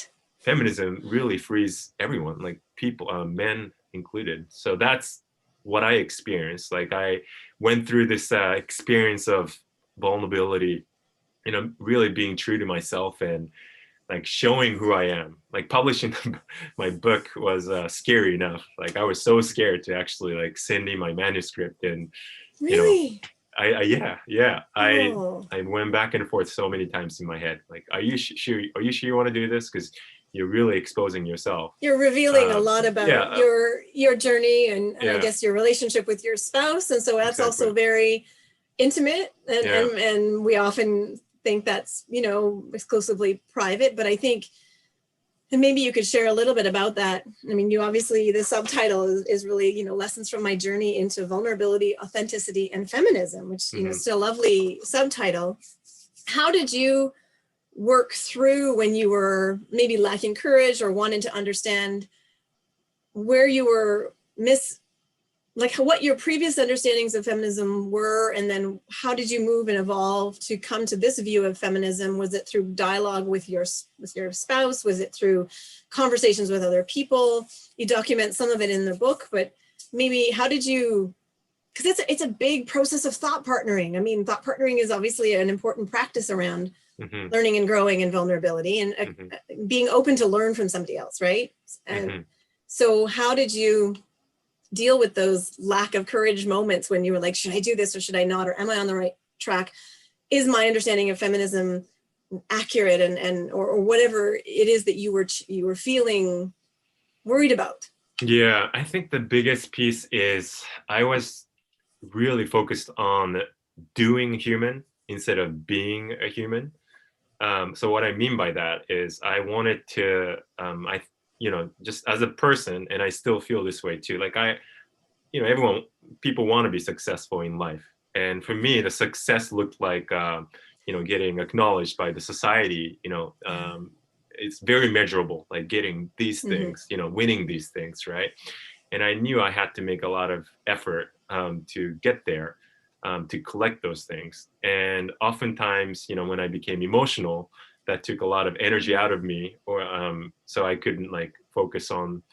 feminism really frees everyone, like people, men included. So that's what I experienced. Like, I went through this experience of vulnerability, really being true to myself and like showing who I am. Like, publishing my book was scary enough. Like, I was so scared to actually like send in my manuscript. And I went back and forth so many times in my head. Like, are you sure you want to do this? Because you're really exposing yourself. You're revealing a lot about your journey and I guess your relationship with your spouse. And so that's also very intimate. And we often think that's, exclusively private, but I think, and maybe you could share a little bit about that. I mean, you obviously, the subtitle is really, lessons from my journey into vulnerability, authenticity, and feminism, which, is still a lovely subtitle. How did you work through when you were maybe lacking courage or wanted to understand where you were like what your previous understandings of feminism were, and then how did you move and evolve to come to this view of feminism? Was it through dialogue with your spouse? Was it through conversations with other people? You document some of it in the book, but maybe how did you, because it's a big process of thought partnering. I mean, thought partnering is obviously an important practice around learning and growing and vulnerability and being open to learn from somebody else, right? And so how did you deal with those lack of courage moments when you were like, should I do this or should I not? Or am I on the right track? Is my understanding of feminism accurate? Or whatever it is that you were feeling worried about. Yeah, I think the biggest piece is I was really focused on doing human instead of being a human. So what I mean by that is I wanted to, just as a person, and I still feel this way too, like people want to be successful in life. And for me, the success looked like, getting acknowledged by the society, it's very measurable, like getting these things, winning these things, right? And I knew I had to make a lot of effort to get there, to collect those things. And oftentimes, when I became emotional, that took a lot of energy out of me, or so I couldn't like focus on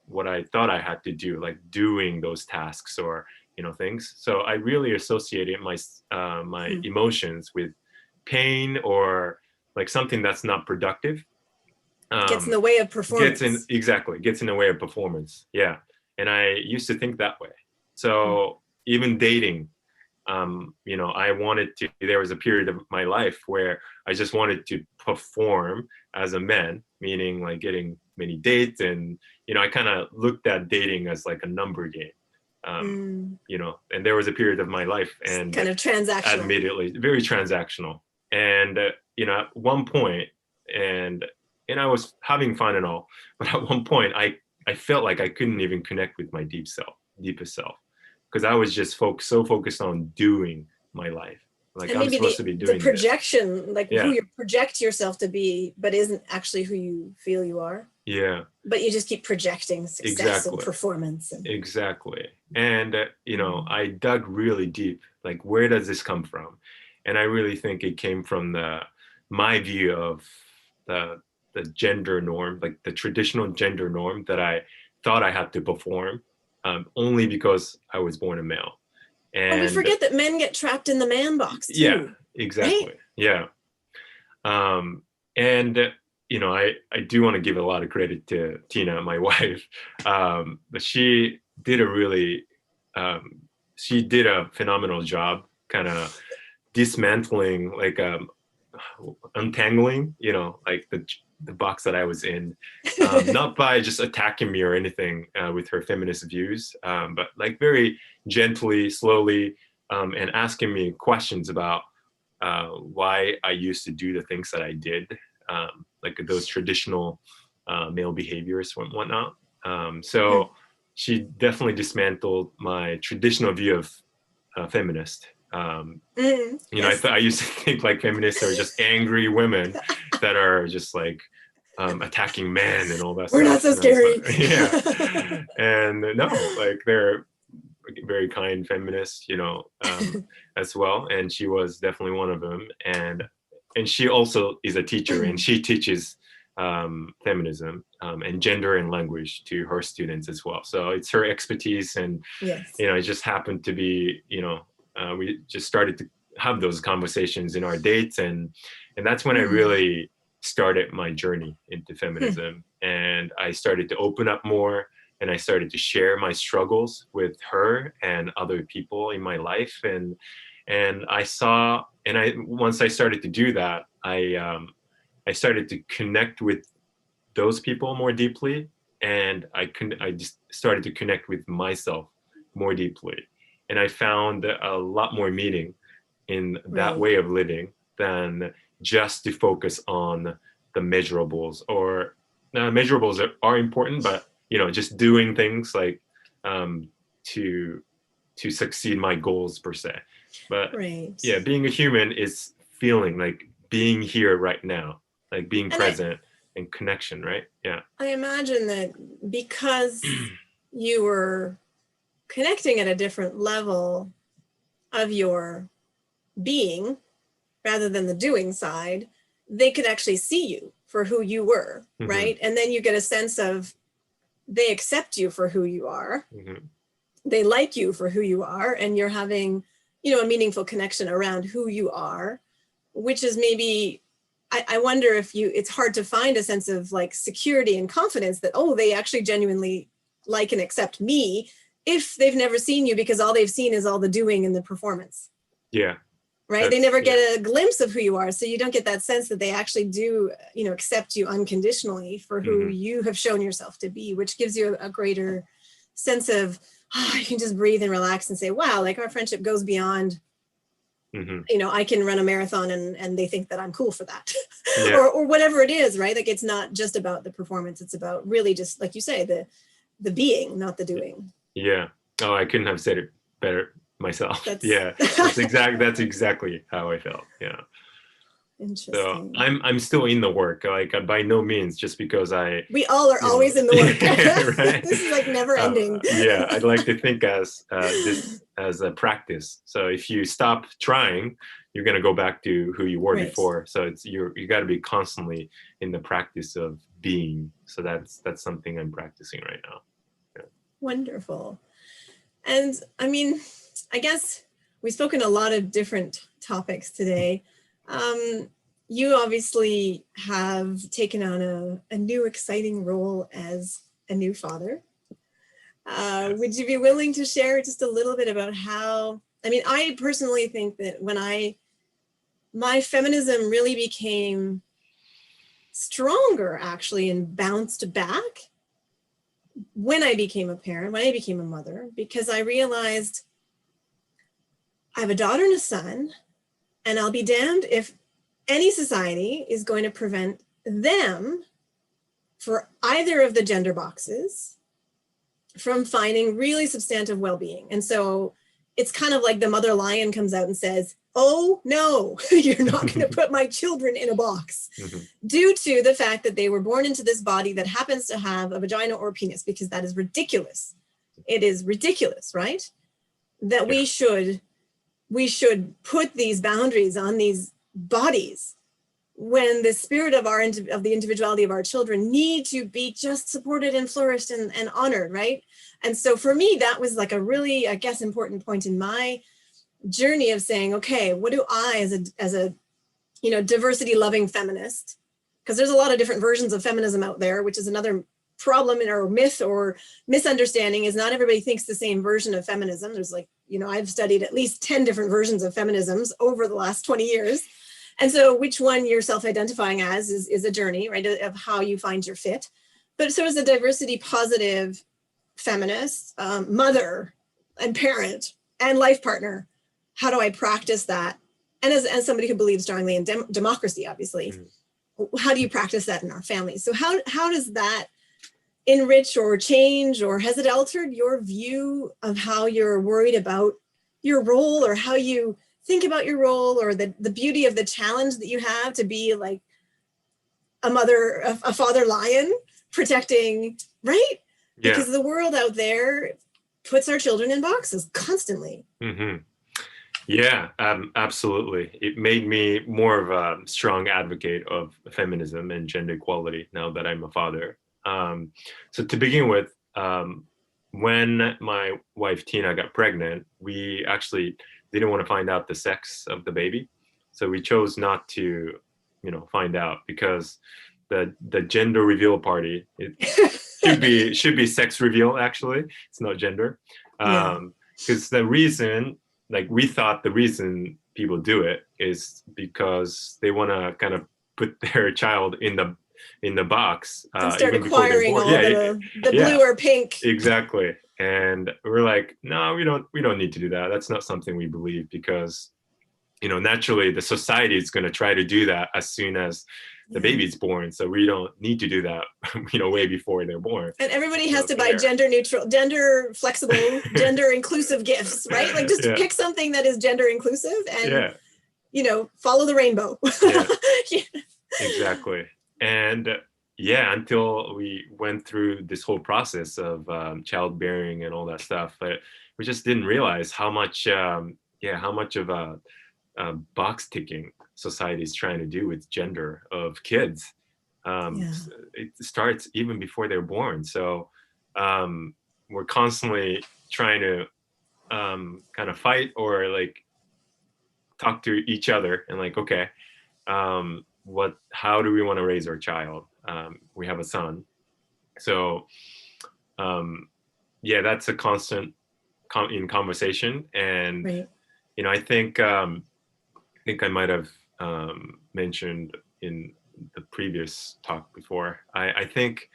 what I thought I had to do, like doing those tasks or things. So I really associated my emotions with pain or like something that's not productive. Gets in the way of performance. Gets in the way of performance. Yeah. And I used to think that way. So even dating, there was a period of my life where I just wanted to perform as a man, meaning like getting many dates. And, I kind of looked at dating as like a number game, and there was a period of my life and kind of transactional, admittedly very transactional. And, at one point, and I was having fun and all, but at one point I felt like I couldn't even connect with my deepest self, because I was just so focused on doing my life. Like and I'm supposed to be doing the projection, this. Like who you project yourself to be, but isn't actually who you feel you are. Yeah. But you just keep projecting success and performance. Exactly. And, I dug really deep, like, where does this come from? And I really think it came from my view of the gender norm, like the traditional gender norm that I thought I had to perform only because I was born a male. And we forget that men get trapped in the man box too. Yeah, exactly. Right? Yeah. I do want to give a lot of credit to Tina, my wife. But she did a phenomenal job kind of dismantling, like untangling, like the box that I was in, not by just attacking me or anything with her feminist views, but like very gently, slowly, and asking me questions about why I used to do the things that I did, like those traditional male behaviors and whatnot. So she definitely dismantled my traditional view of feminist. Yes. I used to think like feminists are just angry women that are just like attacking men and all that We're stuff. Not so scary. Yeah. And no, like they're very kind feminists, as well. And she was definitely one of them. And she also is a teacher, and she teaches feminism and gender and language to her students as well. So it's her expertise, and it just happened to be, we just started to have those conversations in our dates, and that's when I really started my journey into feminism. And I started to open up more, and I started to share my struggles with her and other people in my life. And once I started to do that, I started to connect with those people more deeply, and I just started to connect with myself more deeply. And I found a lot more meaning in that way of living than just to focus on the measurables. Or measurables are important, but just doing things like to succeed my goals per se. But being a human is feeling like being here right now, like being And present and connection, right? Yeah. I imagine that because you were connecting at a different level of your being rather than the doing side, they could actually see you for who you were, right? And then you get a sense of they accept you for who you are. They like you for who you are, and you're having, you know, a meaningful connection around who you are, which is maybe, I wonder if it's hard to find a sense of like security and confidence that, oh, they actually genuinely like and accept me if they've never seen you, because all they've seen is all the doing and the performance. Yeah. Right. They never get a glimpse of who you are. So you don't get that sense that they actually do, you know, accept you unconditionally for who you have shown yourself to be, which gives you a greater sense of, you can just breathe and relax and say, wow, like our friendship goes beyond, you know, I can run a marathon and they think that I'm cool for that. or whatever it is, right? Like it's not just about the performance. It's about really just, like you say, the being, not the doing. Yeah. Oh, I couldn't have said it better myself. That's exactly how I felt. Yeah. Interesting. So I'm still in the work, like by no means just because we all are always in the work. Right? This is like never ending. Yeah, I'd like to think as this as a practice. So if you stop trying, you're gonna go back to who you were before. So it's you got to be constantly in the practice of being. So that's something I'm practicing right now. Yeah. Wonderful. And I mean, I guess we've spoken a lot of different topics today. You obviously have taken on a new exciting role as a new father. Would you be willing to share just a little bit about how, I mean, I personally think that when my feminism really became stronger actually and bounced back when I became a parent, when I became a mother, because I realized I have a daughter and a son, and I'll be damned if any society is going to prevent them for either of the gender boxes from finding really substantive well-being. And so it's kind of like the mother lion comes out and says, oh no, you're not going to put my children in a box due to the fact that they were born into this body that happens to have a vagina or a penis, because that is ridiculous. It is ridiculous, right? That we should put these boundaries on these bodies when the spirit of the individuality of our children need to be just supported and flourished and honored, right? And so for me, that was like a really, I guess, important point in my journey of saying, okay, what do I as a you know, diversity loving feminist, because there's a lot of different versions of feminism out there, which is another problem in our myth or misunderstanding, is not everybody thinks the same version of feminism. There's like, you know, I've studied at least 10 different versions of feminisms over the last 20 years. And so which one you're self-identifying as is a journey, right, of how you find your fit. But so as a diversity positive feminist, mother and parent and life partner, how do I practice that? And as somebody who believes strongly in democracy, obviously, how do you practice that in our families? So how does that enrich or change, or has it altered your view of how you're worried about your role, or how you think about your role, or the beauty of the challenge that you have to be like a father lion protecting, right? Yeah. Because the world out there puts our children in boxes constantly. Yeah, absolutely. It made me more of a strong advocate of feminism and gender equality now that I'm a father. So to begin with, when my wife Tina got pregnant, we actually didn't want to find out the sex of the baby. So we chose not to, you know, find out, because the gender reveal party, it should be sex reveal, actually. It's not gender. Because the reason, like, we thought the reason people do it is because they want to kind of put their child in the box and start acquiring all the blue or pink. Exactly. And we're like, no, we don't need to do that. That's not something we believe, because, you know, naturally the society is going to try to do that as soon as the baby's born. So we don't need to do that, you know, way before they're born. And everybody has to buy gender neutral, gender flexible, gender inclusive gifts, right? Like just pick something that is gender inclusive and follow the rainbow. Yeah. Exactly. And until we went through this whole process of childbearing and all that stuff, but we just didn't realize how much of a box ticking society is trying to do with gender of kids. It starts even before they're born. So we're constantly trying to kind of fight or like talk to each other and like, okay, how do we want to raise our child? We have a son. So that's a constant in conversation. And, right. I think I might have mentioned in the previous talk before, I think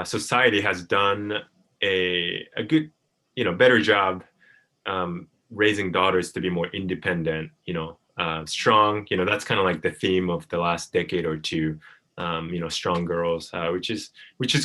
society has done a good, better job raising daughters to be more independent, strong. That's kind of like the theme of the last decade or two. Strong girls, which is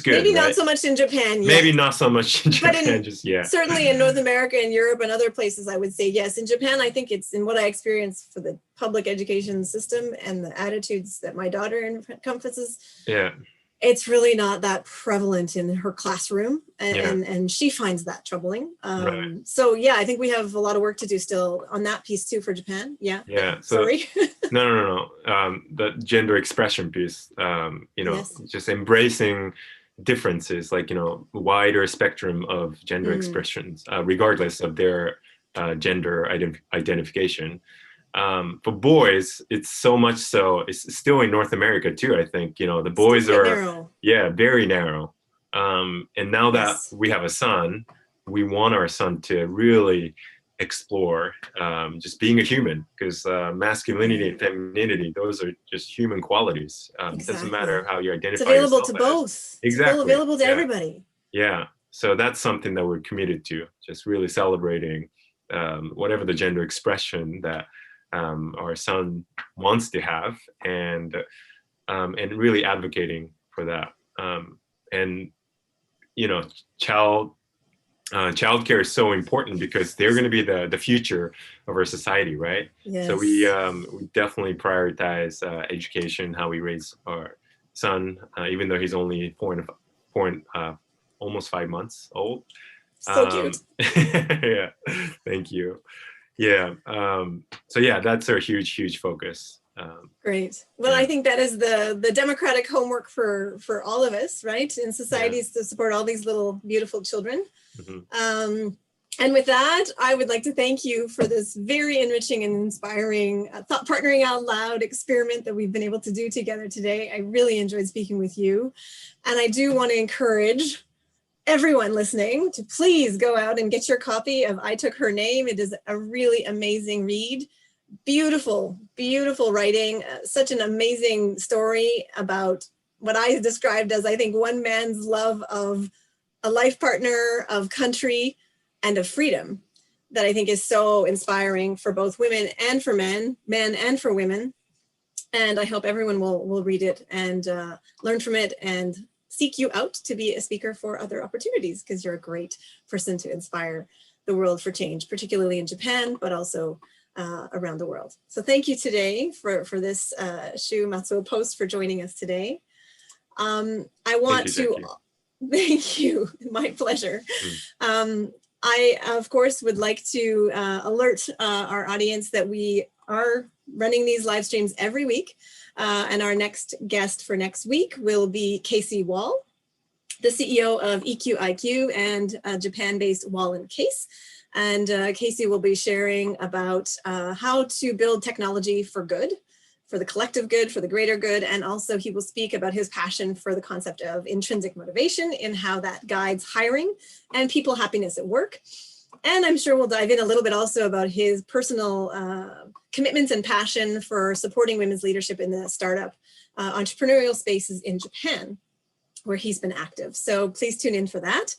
good. Maybe right? not so much in Japan yet. Maybe not so much in Japan, certainly in North America and Europe and other places, I would say yes. In Japan, I think it's in what I experienced for the public education system and the attitudes that my daughter encompasses. Yeah. It's really not that prevalent in her classroom, and she finds that troubling. Right. So I think we have a lot of work to do still on that piece too for Japan. Yeah. So, sorry. No. The gender expression piece, Yes. just embracing differences, like, wider spectrum of gender expressions, regardless of their gender identification. For boys, it's so much so, it's still in North America too, I think, the boys are narrow. Very narrow. And now that we have a son, we want our son to really explore just being a human, because masculinity and femininity, those are just human qualities. It doesn't matter how you identify. It's available to yourself both. Exactly. It's available to everybody. Yeah. So that's something that we're committed to, just really celebrating whatever the gender expression that our son wants to have, and really advocating for that. And childcare is so important because they're going to be the future of our society, right? Yes. So we definitely prioritize education, how we raise our son, even though he's only almost 5 months old. So cute. Yeah, thank you. Yeah. That's our huge focus. Great. Well, I think that is the democratic homework for all of us, right? In societies to support all these little beautiful children. Mm-hmm. And with that, I would like to thank you for this very enriching and inspiring thought partnering out loud experiment that we've been able to do together today. I really enjoyed speaking with you. And I do want to encourage everyone listening to please go out and get your copy of I Took Her Name. It is a really amazing read. Beautiful, beautiful writing. Such an amazing story about what I described as, I think, one man's love of a life partner, of country, and of freedom, that I think is so inspiring for both women and for men and for women. And I hope everyone will read it and learn from it and seek you out to be a speaker for other opportunities, because you're a great person to inspire the world for change, particularly in Japan, but also around the world. So thank you today for this Shu Matsuo post for joining us today. I want thank you, my pleasure. I, of course, would like to alert our audience that we are running these live streams every week. And our next guest for next week will be Casey Wall, the CEO of EQIQ and Japan-based Wall & Case. And Casey will be sharing about how to build technology for good, for the collective good, for the greater good. And also he will speak about his passion for the concept of intrinsic motivation and how that guides hiring and people happiness at work. And I'm sure we'll dive in a little bit also about his personal commitments and passion for supporting women's leadership in the startup entrepreneurial spaces in Japan, where he's been active. So please tune in for that.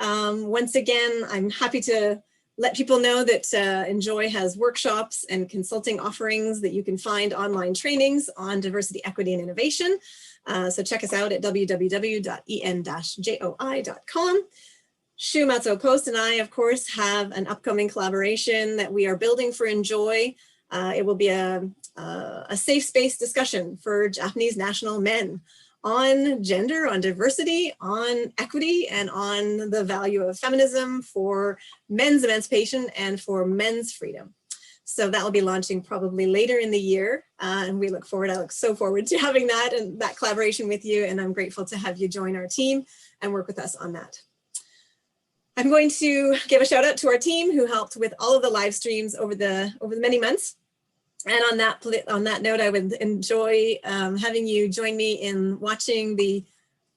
Once again, I'm happy to let people know that Enjoy has workshops and consulting offerings that you can find online trainings on diversity, equity, and innovation. So check us out at www.en-joi.com. Shu Matsuo Post and I, of course, have an upcoming collaboration that we are building for Enjoy It will be a safe space discussion for Japanese national men on gender, on diversity, on equity, and on the value of feminism for men's emancipation and for men's freedom. So that will be launching probably later in the year. And we look forward, I look so forward to having that and that collaboration with you. And I'm grateful to have you join our team and work with us on that. I'm going to give a shout out to our team who helped with all of the live streams over the many months. And on that note, I would enjoy having you join me in watching the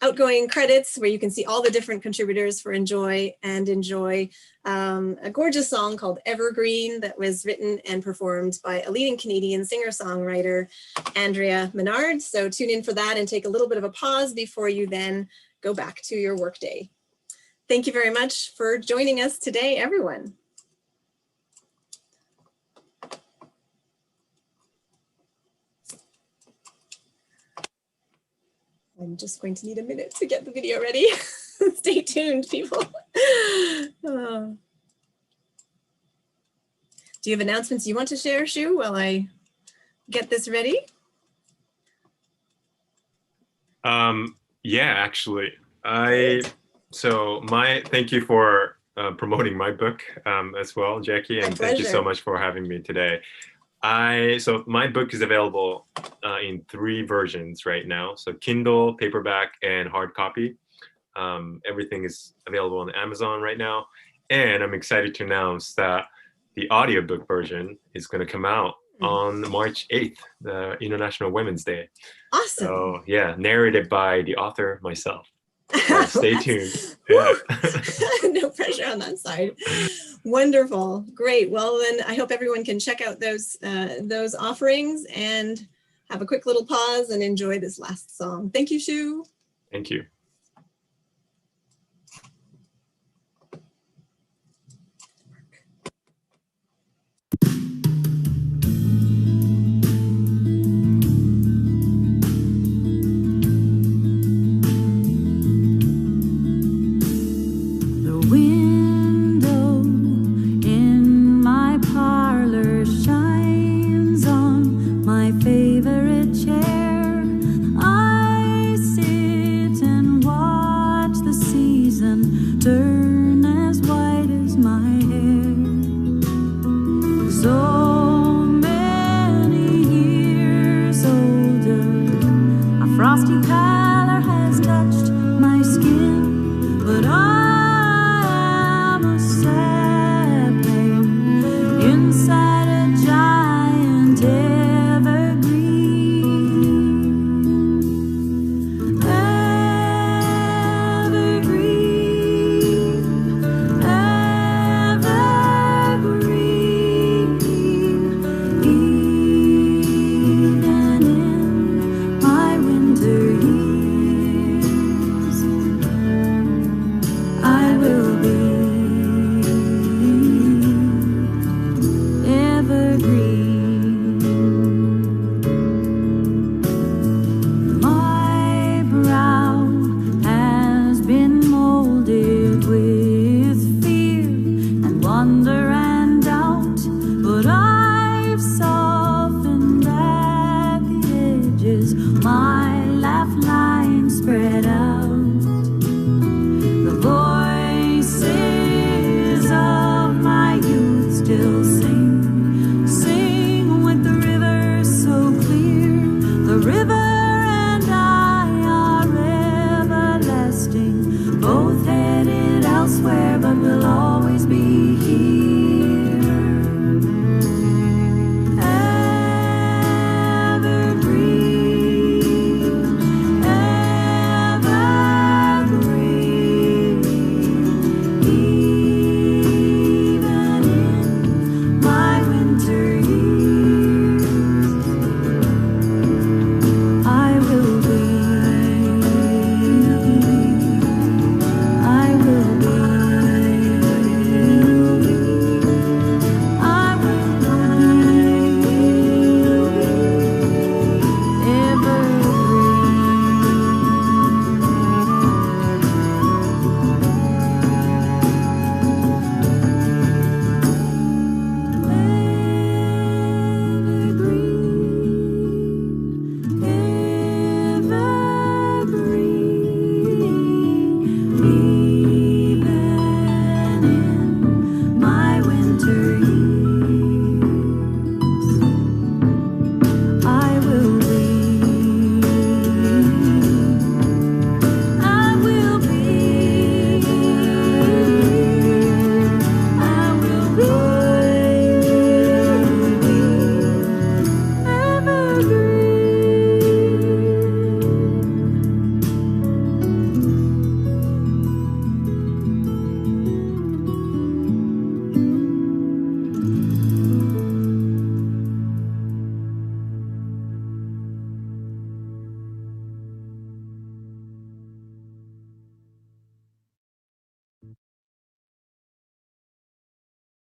outgoing credits where you can see all the different contributors for Enjoy and enjoy a gorgeous song called Evergreen that was written and performed by a leading Canadian singer-songwriter, Andrea Menard. So tune in for that and take a little bit of a pause before you then go back to your workday. Thank you very much for joining us today, everyone. I'm just going to need a minute to get the video ready. Stay tuned, people. Do you have announcements you want to share, Shu, while I get this ready? Yeah, actually. Thank you for promoting my book as well, Jackie, and thank you so much for having me today. So my book is available in 3 versions right now. So Kindle, paperback, and hard copy. Everything is available on Amazon right now. And I'm excited to announce that the audiobook version is going to come out on March 8th, the International Women's Day. Awesome. So yeah, narrated by the author myself. So stay tuned. Yeah. No pressure on that side. Wonderful. Great. Well, then I hope everyone can check out those offerings and have a quick little pause and enjoy this last song. Thank you, Shu. Thank you.